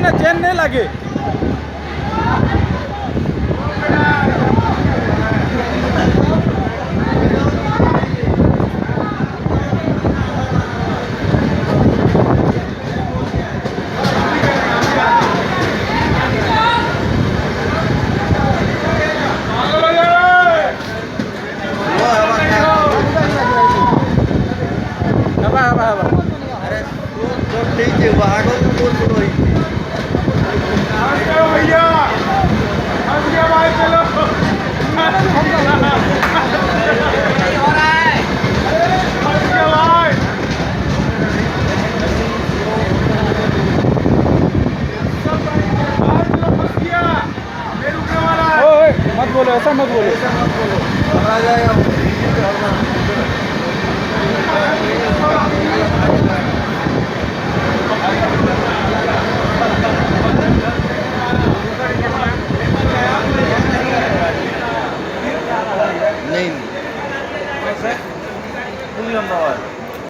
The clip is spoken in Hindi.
ना चैन नहीं लगे। अरे तो ठीक है आगो तो बोल दो भैया भाई चलो मत बोलो, ऐसा मत बोलो। आ जाएगा।